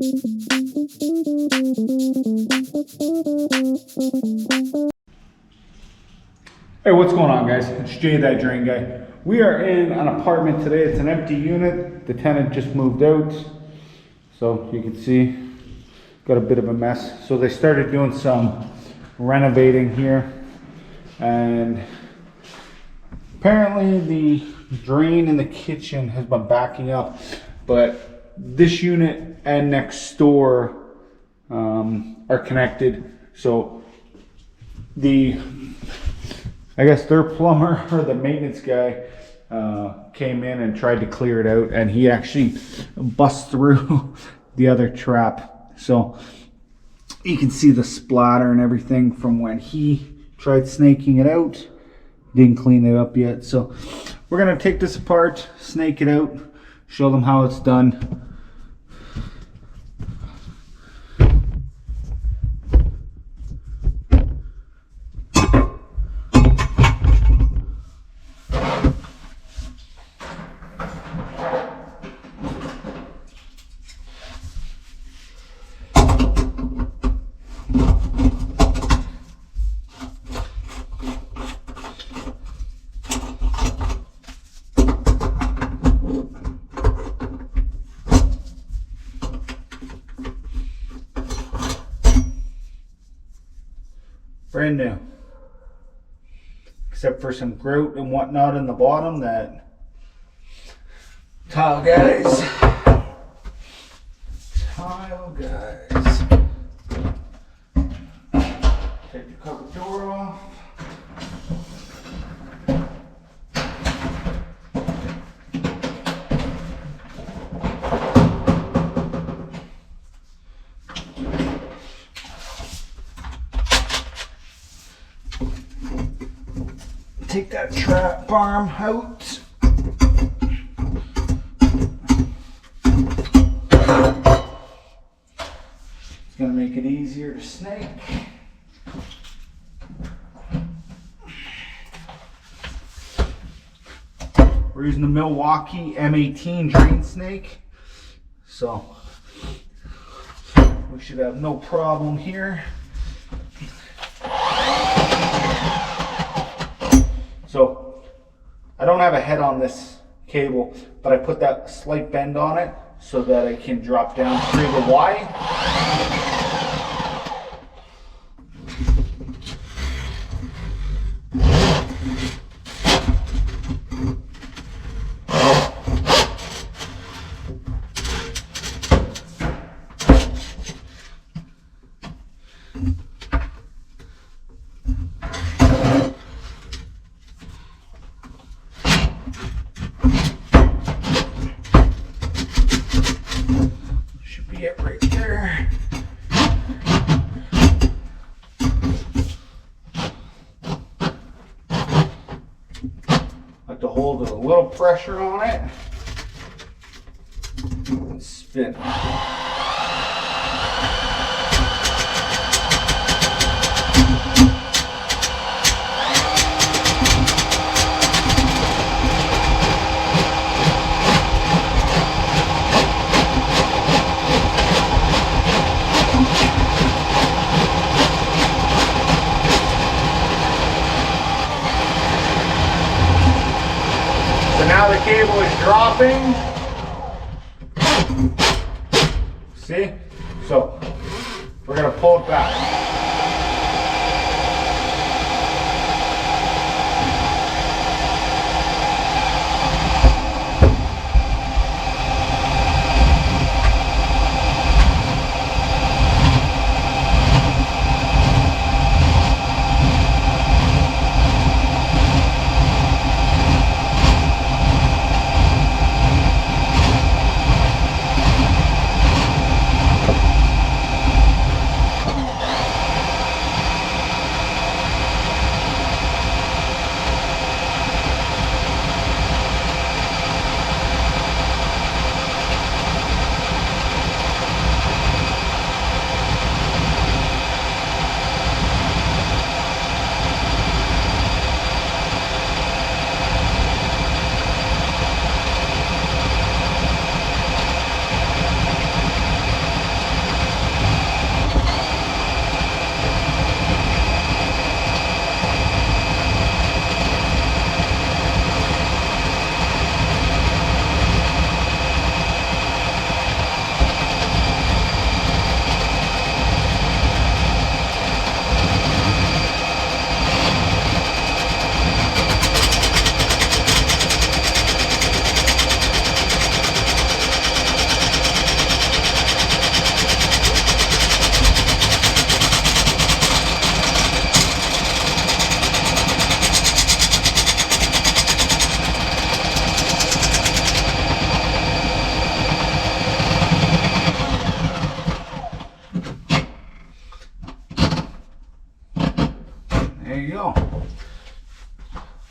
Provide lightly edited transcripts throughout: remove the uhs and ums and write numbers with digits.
Hey, what's going on, guys? It's Jay, that drain guy. We are in an apartment today. It's an empty unit. The tenant just moved out. So you can see, got a bit of a mess. So they started doing some renovating here. And apparently the drain in the kitchen has been backing up. But this unit and next door are connected. So I guess their plumber or the maintenance guy came in and tried to clear it out, and he actually bust through the other trap. So you can see the splatter and everything from when he tried snaking it out. Didn't clean it up yet. So we're gonna take this apart, snake it out, show them how it's done. Brand new, except for some grout and whatnot in the bottom. That tile guys, take the cover door off. Take that trap arm out. It's going to make it easier to snake. We're using the Milwaukee M18 drain snake, so we should have no problem here. So I don't have a head on this cable, but I put that slight bend on it so that I can drop down through the Y. It right there. Like to hold a little pressure on it and spin. Now the cable is dropping. See? So we're going to pull it back.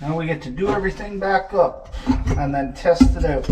Now we get to do everything back up and then test it out.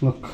Look.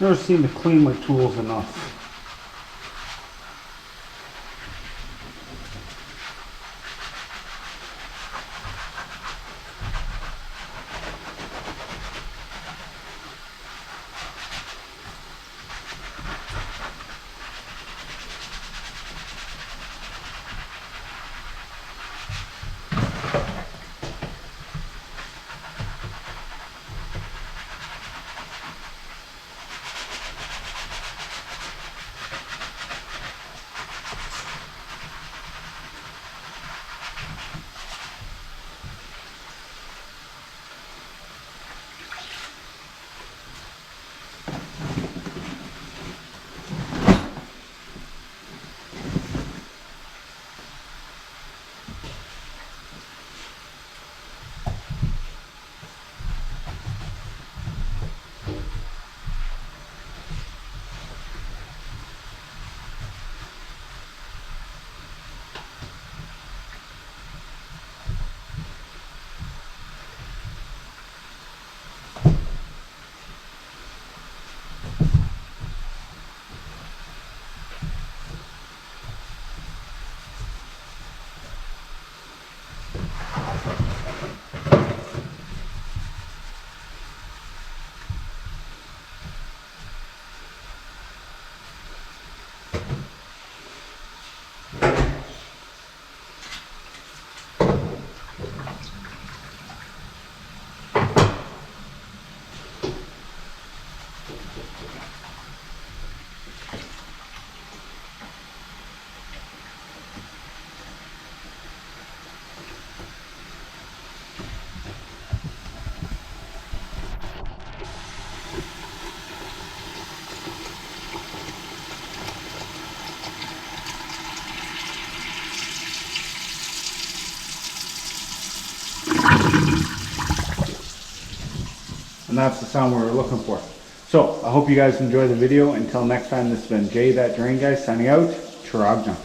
Never seem to clean my tools enough. And that's the sound we were looking for. So I hope you guys enjoy the video. Until next time, this has been Jay That Drain Guy signing out. Taragna.